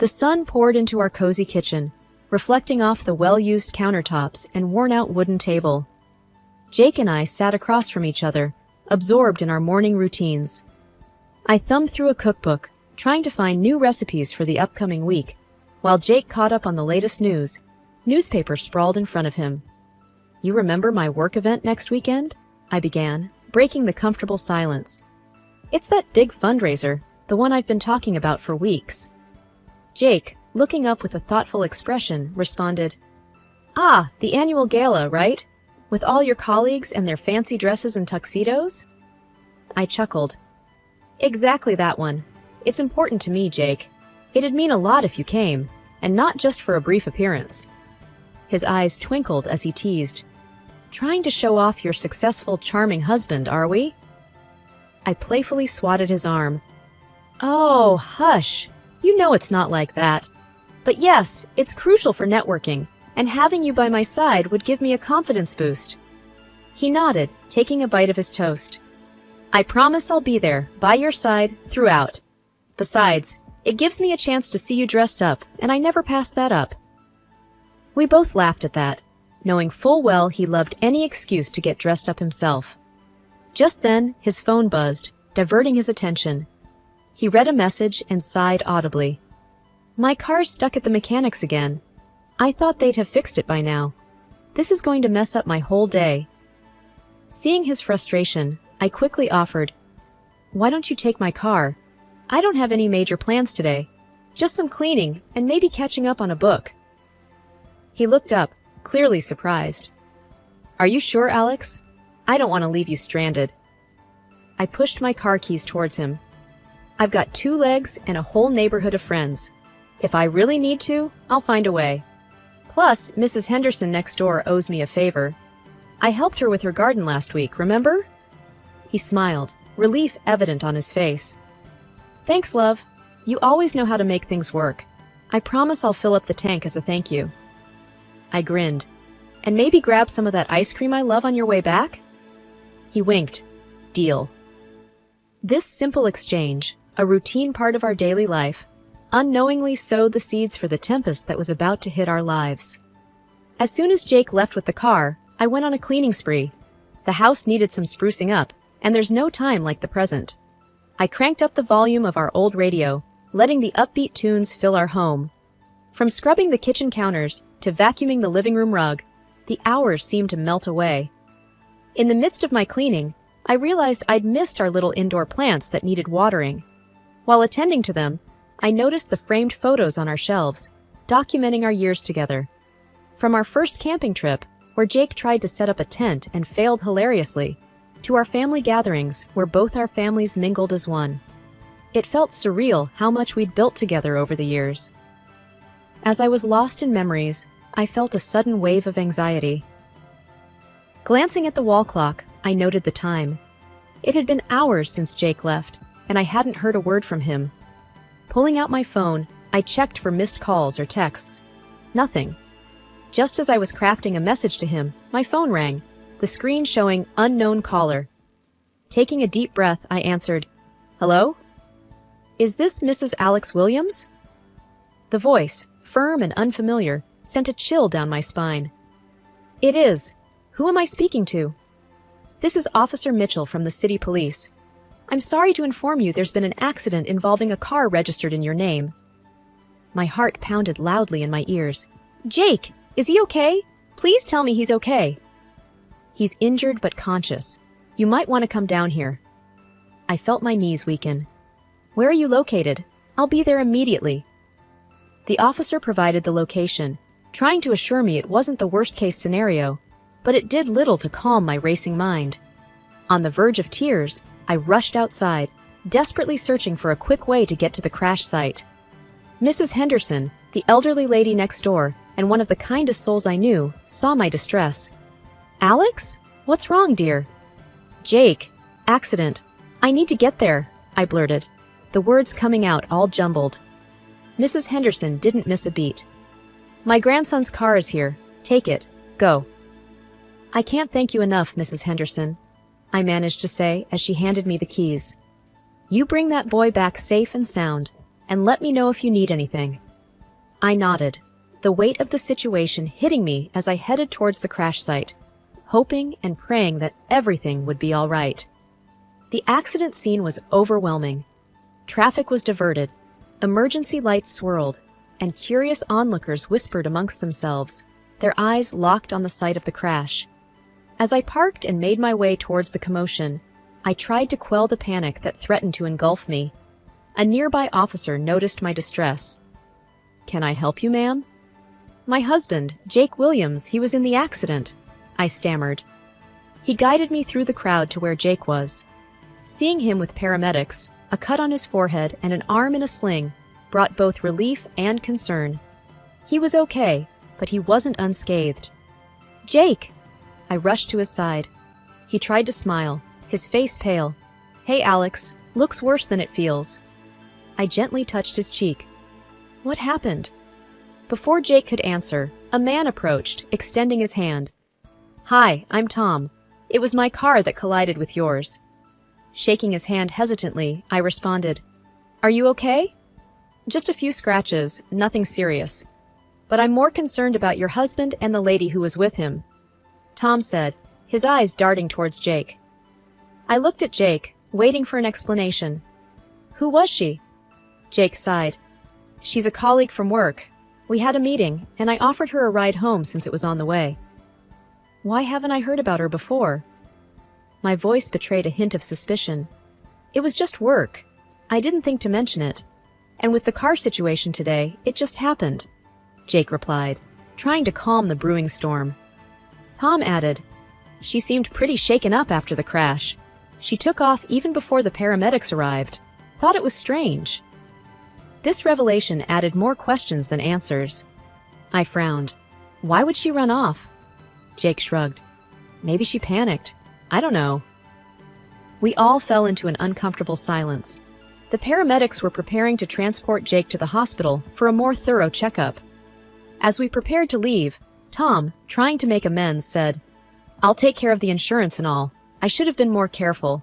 The sun poured into our cozy kitchen, reflecting off the well-used countertops and worn-out wooden table. Jake and I sat across from each other, absorbed in our morning routines. I thumbed through a cookbook, trying to find new recipes for the upcoming week, while Jake caught up on the latest news. Newspaper sprawled in front of him. "You remember my work event next weekend?" I began, breaking the comfortable silence. "It's that big fundraiser, the one I've been talking about for weeks." Jake, looking up with a thoughtful expression, responded, "Ah, the annual gala, right? With all your colleagues and their fancy dresses and tuxedos?" I chuckled. "Exactly that one. It's important to me, Jake. It'd mean a lot if you came, and not just for a brief appearance." His eyes twinkled as he teased. "Trying to show off your successful, charming husband, are we?" I playfully swatted his arm. "Oh, hush. You know it's not like that. But yes, it's crucial for networking, and having you by my side would give me a confidence boost." He nodded, taking a bite of his toast. "I promise I'll be there, by your side, throughout. Besides, it gives me a chance to see you dressed up, and I never pass that up." We both laughed at that, knowing full well he loved any excuse to get dressed up himself. Just then, his phone buzzed, diverting his attention. He read a message and sighed audibly. "My car's stuck at the mechanic's again. I thought they'd have fixed it by now. This is going to mess up my whole day." Seeing his frustration, I quickly offered, "Why don't you take my car? I don't have any major plans today. Just some cleaning and maybe catching up on a book." He looked up, clearly surprised. "Are you sure, Alex? I don't want to leave you stranded." I pushed my car keys towards him. "I've got 2 legs and a whole neighborhood of friends. If I really need to, I'll find a way. Plus, Mrs. Henderson next door owes me a favor. I helped her with her garden last week, remember?" He smiled, relief evident on his face. "Thanks, love. You always know how to make things work. I promise I'll fill up the tank as a thank you." I grinned. "And maybe grab some of that ice cream I love on your way back?" He winked. "Deal." This simple exchange, a routine part of our daily life, unknowingly sowed the seeds for the tempest that was about to hit our lives. As soon as Jake left with the car, I went on a cleaning spree. The house needed some sprucing up, and there's no time like the present. I cranked up the volume of our old radio, letting the upbeat tunes fill our home. From scrubbing the kitchen counters to vacuuming the living room rug, the hours seemed to melt away. In the midst of my cleaning, I realized I'd missed our little indoor plants that needed watering. While attending to them, I noticed the framed photos on our shelves, documenting our years together. From our first camping trip, where Jake tried to set up a tent and failed hilariously, to our family gatherings where both our families mingled as one. It felt surreal how much we'd built together over the years. As I was lost in memories, I felt a sudden wave of anxiety. Glancing at the wall clock, I noted the time. It had been hours since Jake left, and I hadn't heard a word from him. Pulling out my phone, I checked for missed calls or texts. Nothing. Just as I was crafting a message to him, my phone rang, the screen showing unknown caller. Taking a deep breath, I answered, "Hello? Is this Mrs. Alex Williams?" The voice, firm and unfamiliar, sent a chill down my spine. "It is. Who am I speaking to?" "This is Officer Mitchell from the city police. I'm sorry to inform you there's been an accident involving a car registered in your name." My heart pounded loudly in my ears. "Jake, is he okay? Please tell me he's okay." "He's injured but conscious. You might want to come down here." I felt my knees weaken. "Where are you located? I'll be there immediately." The officer provided the location, trying to assure me it wasn't the worst-case scenario, but it did little to calm my racing mind. On the verge of tears, I rushed outside, desperately searching for a quick way to get to the crash site. Mrs. Henderson, the elderly lady next door, and one of the kindest souls I knew, saw my distress. "Alex? What's wrong, dear?" "Jake. Accident. I need to get there," I blurted, the words coming out all jumbled. Mrs. Henderson didn't miss a beat. "My grandson's car is here. Take it. Go." "I can't thank you enough, Mrs. Henderson," I managed to say as she handed me the keys. "You bring that boy back safe and sound, and let me know if you need anything." I nodded, the weight of the situation hitting me as I headed towards the crash site, hoping and praying that everything would be all right. The accident scene was overwhelming. Traffic was diverted, emergency lights swirled, and curious onlookers whispered amongst themselves, their eyes locked on the site of the crash. As I parked and made my way towards the commotion, I tried to quell the panic that threatened to engulf me. A nearby officer noticed my distress. "Can I help you, ma'am?" "My husband, Jake Williams, he was in the accident," I stammered. He guided me through the crowd to where Jake was. Seeing him with paramedics, a cut on his forehead and an arm in a sling, brought both relief and concern. He was okay, but he wasn't unscathed. "Jake!" I rushed to his side. He tried to smile, his face pale. "Hey, Alex, looks worse than it feels." I gently touched his cheek. "What happened?" Before Jake could answer, a man approached, extending his hand. "Hi, I'm Tom. It was my car that collided with yours." Shaking his hand hesitantly, I responded, "Are you okay?" "Just a few scratches, nothing serious. But I'm more concerned about your husband and the lady who was with him," Tom said, his eyes darting towards Jake. I looked at Jake, waiting for an explanation. "Who was she?" Jake sighed. "She's a colleague from work. We had a meeting, and I offered her a ride home since it was on the way." "Why haven't I heard about her before?" My voice betrayed a hint of suspicion. "It was just work. I didn't think to mention it. And with the car situation today, it just happened," Jake replied, trying to calm the brewing storm. Tom added, "She seemed pretty shaken up after the crash. She took off even before the paramedics arrived. Thought it was strange." This revelation added more questions than answers. I frowned. "Why would she run off?" Jake shrugged. "Maybe she panicked. I don't know." We all fell into an uncomfortable silence. The paramedics were preparing to transport Jake to the hospital for a more thorough checkup. As we prepared to leave, Tom, trying to make amends, said, "I'll take care of the insurance and all. I should have been more careful."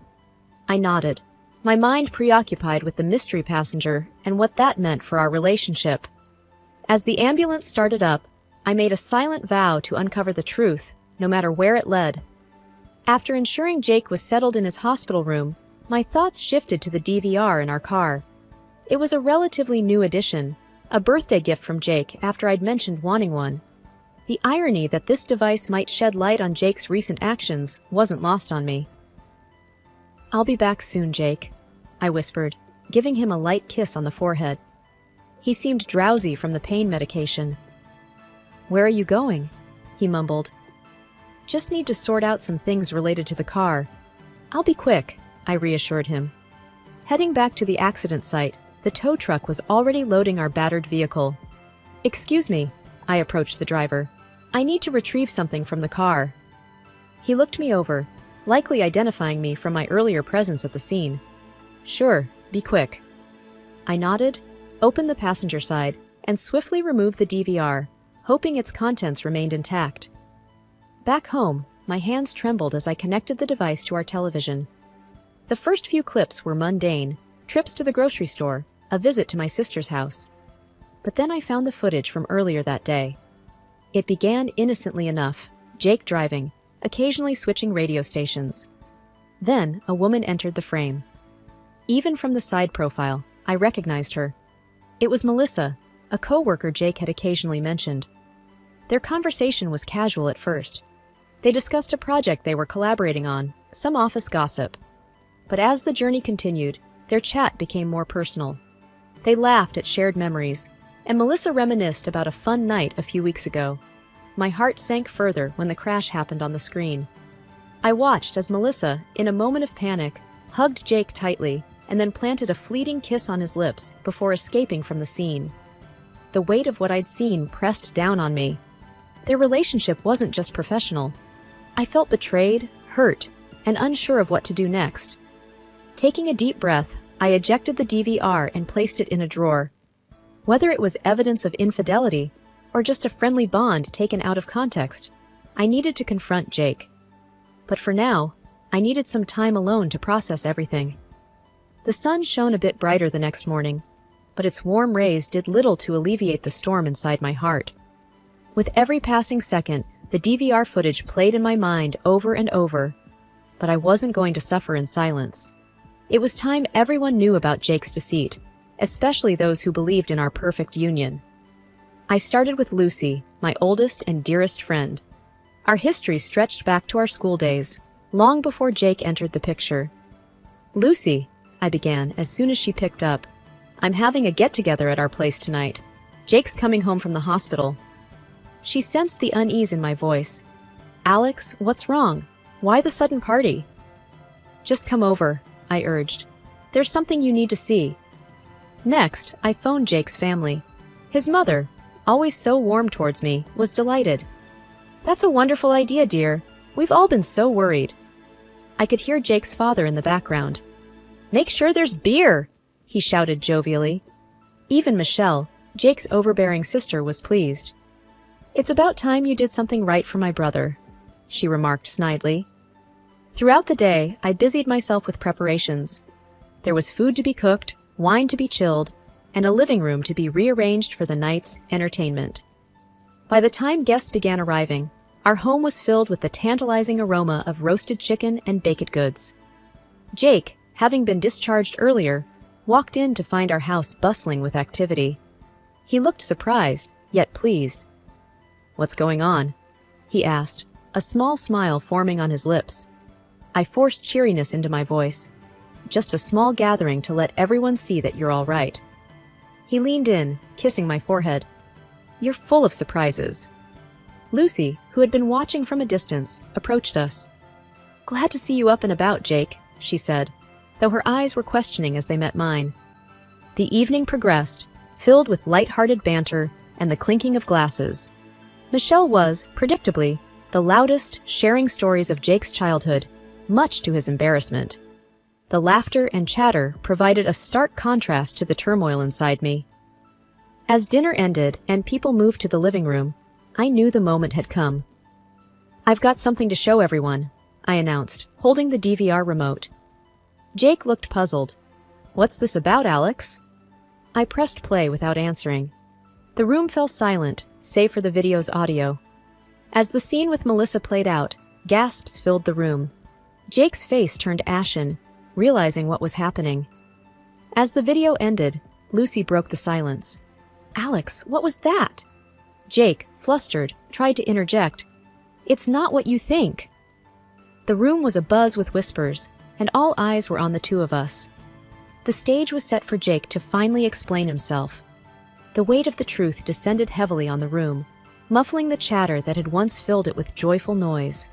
I nodded, my mind preoccupied with the mystery passenger and what that meant for our relationship. As the ambulance started up, I made a silent vow to uncover the truth, no matter where it led. After ensuring Jake was settled in his hospital room, my thoughts shifted to the DVR in our car. It was a relatively new addition, a birthday gift from Jake after I'd mentioned wanting one. The irony that this device might shed light on Jake's recent actions wasn't lost on me. "I'll be back soon, Jake," I whispered, giving him a light kiss on the forehead. He seemed drowsy from the pain medication. "Where are you going?" he mumbled. "Just need to sort out some things related to the car. I'll be quick," I reassured him. Heading back to the accident site, the tow truck was already loading our battered vehicle. "Excuse me," I approached the driver. "I need to retrieve something from the car." He looked me over, likely identifying me from my earlier presence at the scene. "Sure, be quick." I nodded, opened the passenger side, and swiftly removed the DVR, hoping its contents remained intact. Back home, my hands trembled as I connected the device to our television. The first few clips were mundane, trips to the grocery store, a visit to my sister's house. But then I found the footage from earlier that day. It began innocently enough, Jake driving, occasionally switching radio stations. Then a woman entered the frame. Even from the side profile, I recognized her. It was Melissa, a co-worker Jake had occasionally mentioned. Their conversation was casual at first. They discussed a project they were collaborating on, some office gossip. But as the journey continued, their chat became more personal. They laughed at shared memories, and Melissa reminisced about a fun night a few weeks ago. My heart sank further when the crash happened on the screen. I watched as Melissa, in a moment of panic, hugged Jake tightly and then planted a fleeting kiss on his lips before escaping from the scene. The weight of what I'd seen pressed down on me. Their relationship wasn't just professional. I felt betrayed, hurt, and unsure of what to do next. Taking a deep breath, I ejected the DVR and placed it in a drawer. Whether it was evidence of infidelity or just a friendly bond taken out of context, I needed to confront Jake. But for now, I needed some time alone to process everything. The sun shone a bit brighter the next morning. but its warm rays did little to alleviate the storm inside my heart. With every passing second, the DVR footage played in my mind over and over, but I wasn't going to suffer in silence. It was time everyone knew about Jake's deceit, especially those who believed in our perfect union. I started with Lucy, my oldest and dearest friend. Our history stretched back to our school days, long before Jake entered the picture. "Lucy," I began as soon as she picked up, "I'm having a get-together at our place tonight. Jake's coming home from the hospital." She sensed the unease in my voice. "Alex, what's wrong? Why the sudden party?" "Just come over," I urged. "There's something you need to see." Next, I phoned Jake's family. His mother, always so warm towards me, was delighted. "That's a wonderful idea, dear. We've all been so worried." I could hear Jake's father in the background. "Make sure there's beer," he shouted jovially. Even Michelle, Jake's overbearing sister, was pleased. "It's about time you did something right for my brother," she remarked snidely. Throughout the day, I busied myself with preparations. There was food to be cooked, wine to be chilled, and a living room to be rearranged for the night's entertainment. By the time guests began arriving, our home was filled with the tantalizing aroma of roasted chicken and baked goods. Jake, having been discharged earlier, walked in to find our house bustling with activity. He looked surprised, yet pleased. "What's going on?" he asked, a small smile forming on his lips. I forced cheeriness into my voice. "Just a small gathering to let everyone see that you're all right." He leaned in, kissing my forehead. "You're full of surprises." Lucy, who had been watching from a distance, approached us. "Glad to see you up and about, Jake," she said, though her eyes were questioning as they met mine. The evening progressed, filled with light-hearted banter and the clinking of glasses. Michelle was, predictably, the loudest, sharing stories of Jake's childhood, much to his embarrassment. The laughter and chatter provided a stark contrast to the turmoil inside me. As dinner ended and people moved to the living room, I knew the moment had come. "I've got something to show everyone," I announced, holding the DVR remote. Jake looked puzzled. "What's this about, Alex?" I pressed play without answering. The room fell silent, save for the video's audio. As the scene with Melissa played out, gasps filled the room. Jake's face turned ashen, realizing what was happening. As the video ended, Lucy broke the silence. "Alex, what was that?" Jake, flustered, tried to interject. "It's not what you think." The room was abuzz with whispers, and all eyes were on the two of us. The stage was set for Jake to finally explain himself. The weight of the truth descended heavily on the room, muffling the chatter that had once filled it with joyful noise.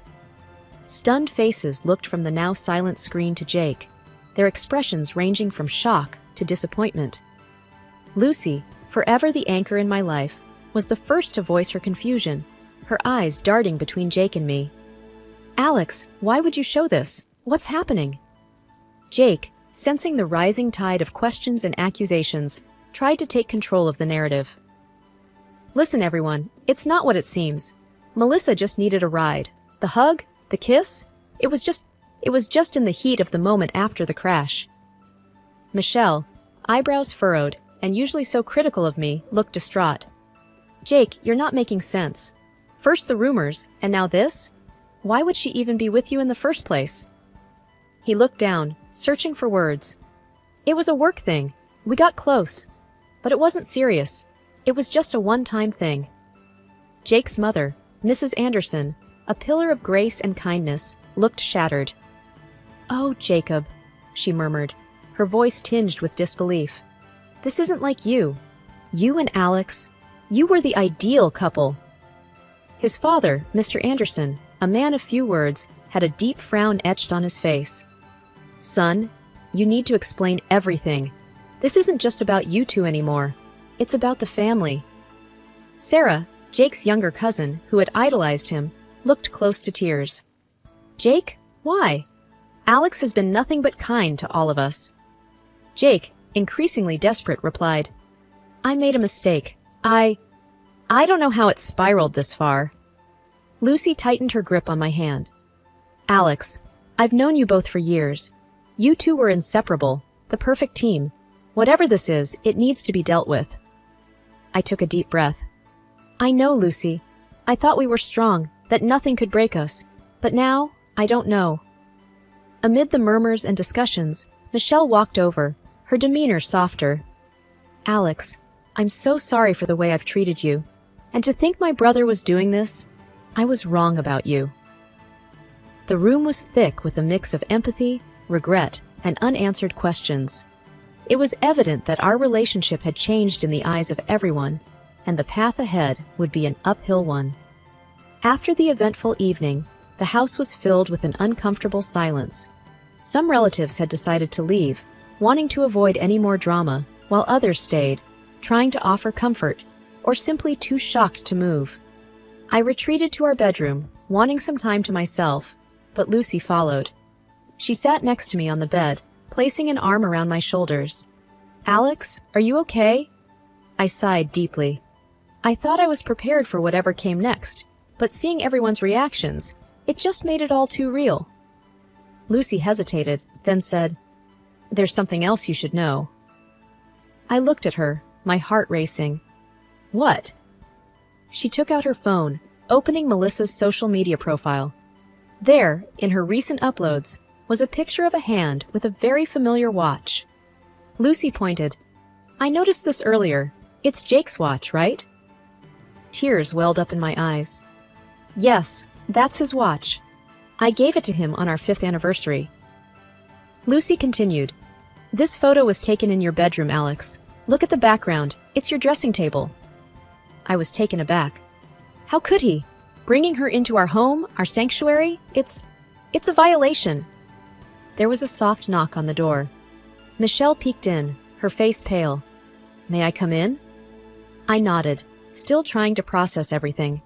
Stunned faces looked from the now silent screen to Jake, their expressions ranging from shock to disappointment. Lucy, forever the anchor in my life, was the first to voice her confusion, her eyes darting between Jake and me. "Alex, why would you show this? What's happening?" Jake, sensing the rising tide of questions and accusations, tried to take control of the narrative. "Listen, everyone, it's not what it seems. Melissa just needed a ride. The hug, the kiss, it was just in the heat of the moment after the crash." Michelle, eyebrows furrowed and usually so critical of me, looked distraught. "Jake, you're not making sense. First the rumors, and now this? Why would she even be with you in the first place?" He looked down, searching for words. "It was a work thing. We got close. But it wasn't serious. It was just a one-time thing." Jake's mother, Mrs. Anderson, a pillar of grace and kindness, looked shattered. "Oh, Jacob," she murmured, her voice tinged with disbelief. "This isn't like you. You and Alex, you were the ideal couple." His father, Mr. Anderson, a man of few words, had a deep frown etched on his face. "Son, you need to explain everything. This isn't just about you two anymore. It's about the family." Sarah, Jake's younger cousin, who had idolized him, looked close to tears. "Jake, why? Alex has been nothing but kind to all of us." Jake, increasingly desperate, replied, "I made a mistake. I don't know how it spiraled this far." Lucy tightened her grip on my hand. "Alex, I've known you both for years. You two were inseparable, the perfect team. Whatever this is, it needs to be dealt with. I took a deep breath. I know, Lucy. I thought we were strong, that nothing could break us. But now, I don't know. Amid the murmurs and discussions, Michelle walked over, her demeanor softer. Alex, I'm so sorry for the way I've treated you. And to think my brother was doing this, I was wrong about you. The room was thick with a mix of empathy, regret, and unanswered questions. It was evident that our relationship had changed in the eyes of everyone, and the path ahead would be an uphill one. After the eventful evening, the house was filled with an uncomfortable silence. Some relatives had decided to leave, wanting to avoid any more drama, while others stayed, trying to offer comfort, or simply too shocked to move. I retreated to our bedroom, wanting some time to myself, but Lucy followed. She sat next to me on the bed, placing an arm around my shoulders. Alex, are you okay? I sighed deeply. I thought I was prepared for whatever came next, but seeing everyone's reactions, it just made it all too real. Lucy hesitated, then said, There's something else you should know. I looked at her, my heart racing. What? She took out her phone, opening Melissa's social media profile. There, in her recent uploads, was a picture of a hand with a very familiar watch. Lucy pointed. I noticed this earlier. It's Jake's watch, right? Tears welled up in my eyes. Yes, that's his watch. I gave it to him on our 5th anniversary. Lucy continued. This photo was taken in your bedroom, Alex. Look at the background. It's your dressing table. I was taken aback. How could he? Bringing her into our home, our sanctuary? It's a violation. There was a soft knock on the door. Michelle peeked in, her face pale. May I come in? I nodded, still trying to process everything.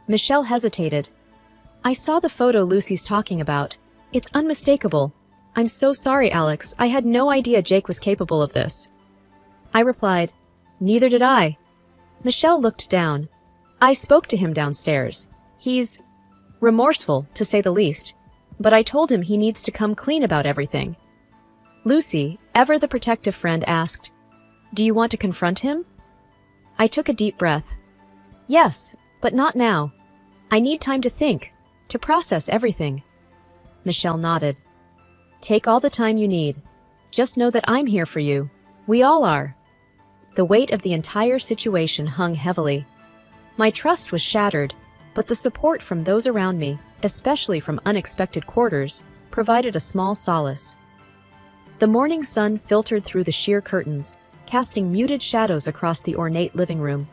Michelle hesitated. I saw the photo Lucy's talking about. It's unmistakable. I'm so sorry, Alex. I had no idea Jake was capable of this. I replied, Neither did I. Michelle looked down. I spoke to him downstairs. He's remorseful, to say the least, but I told him he needs to come clean about everything. Lucy, ever the protective friend, asked, Do you want to confront him? I took a deep breath. Yes, but not now. I need time to think, to process everything. Michelle nodded. Take all the time you need. Just know that I'm here for you. We all are. The weight of the entire situation hung heavily. My trust was shattered, but the support from those around me, especially from unexpected quarters, provided a small solace. The morning sun filtered through the sheer curtains, casting muted shadows across the ornate living room.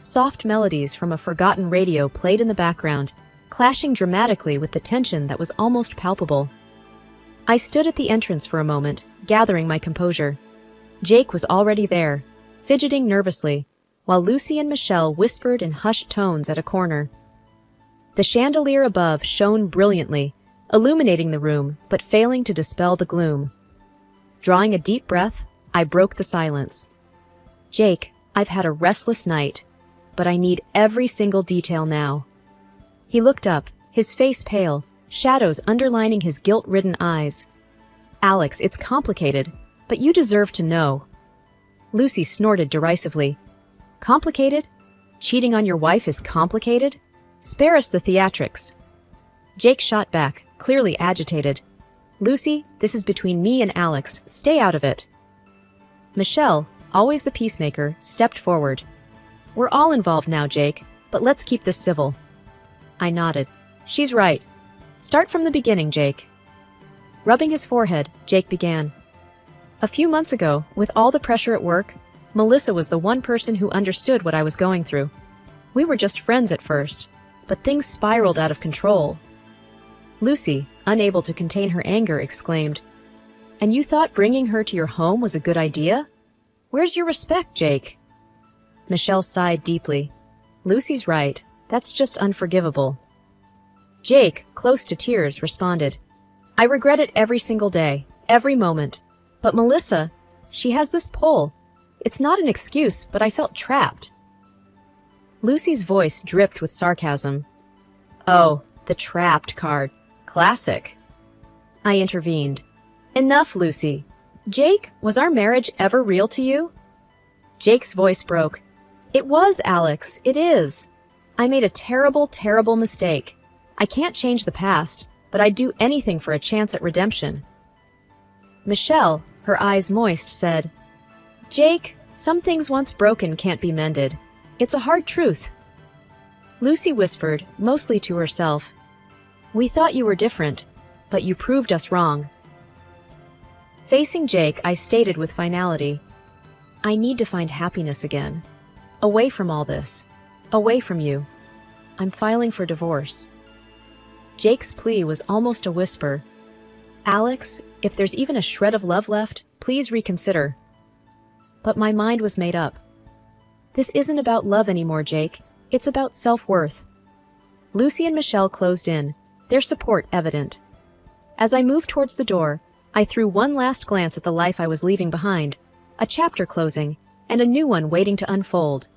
Soft melodies from a forgotten radio played in the background, clashing dramatically with the tension that was almost palpable. I stood at the entrance for a moment, gathering my composure. Jake was already there, fidgeting nervously, while Lucy and Michelle whispered in hushed tones at a corner. The chandelier above shone brilliantly, illuminating the room but failing to dispel the gloom. Drawing a deep breath, I broke the silence. Jake, I've had a restless night, but I need every single detail now. He looked up, his face pale, shadows underlining his guilt-ridden eyes. Alex, it's complicated, but you deserve to know. Lucy snorted derisively. Complicated? Cheating on your wife is complicated? Spare us the theatrics. Jake shot back, clearly agitated. Lucy, this is between me and Alex. Stay out of it. Michelle, always the peacemaker, stepped forward. We're all involved now, Jake, but let's keep this civil. I nodded. She's right. Start from the beginning, Jake. Rubbing his forehead, Jake began. A few months ago, with all the pressure at work, Melissa was the one person who understood what I was going through. We were just friends at first, but things spiraled out of control. Lucy, unable to contain her anger, exclaimed, And you thought bringing her to your home was a good idea? Where's your respect, Jake? Michelle sighed deeply. Lucy's right. That's just unforgivable. Jake, close to tears, responded, I regret it every single day, every moment. But Melissa, she has this pull. It's not an excuse, but I felt trapped. Lucy's voice dripped with sarcasm. Oh, the trapped card. Classic. I intervened. Enough, Lucy. Jake, was our marriage ever real to you? Jake's voice broke. It was, Alex, it is. I made a terrible, terrible mistake. I can't change the past, but I'd do anything for a chance at redemption. Michelle, her eyes moist, said, Jake, some things once broken can't be mended. It's a hard truth. Lucy whispered, mostly to herself, We thought you were different, but you proved us wrong. Facing Jake, I stated with finality, I need to find happiness again. Away from all this. Away from you. I'm filing for divorce. Jake's plea was almost a whisper. Alex, if there's even a shred of love left, please reconsider. But my mind was made up. This isn't about love anymore, Jake. It's about self-worth. Lucy and Michelle closed in, their support evident. As I moved towards the door, I threw one last glance at the life I was leaving behind, a chapter closing, and a new one waiting to unfold.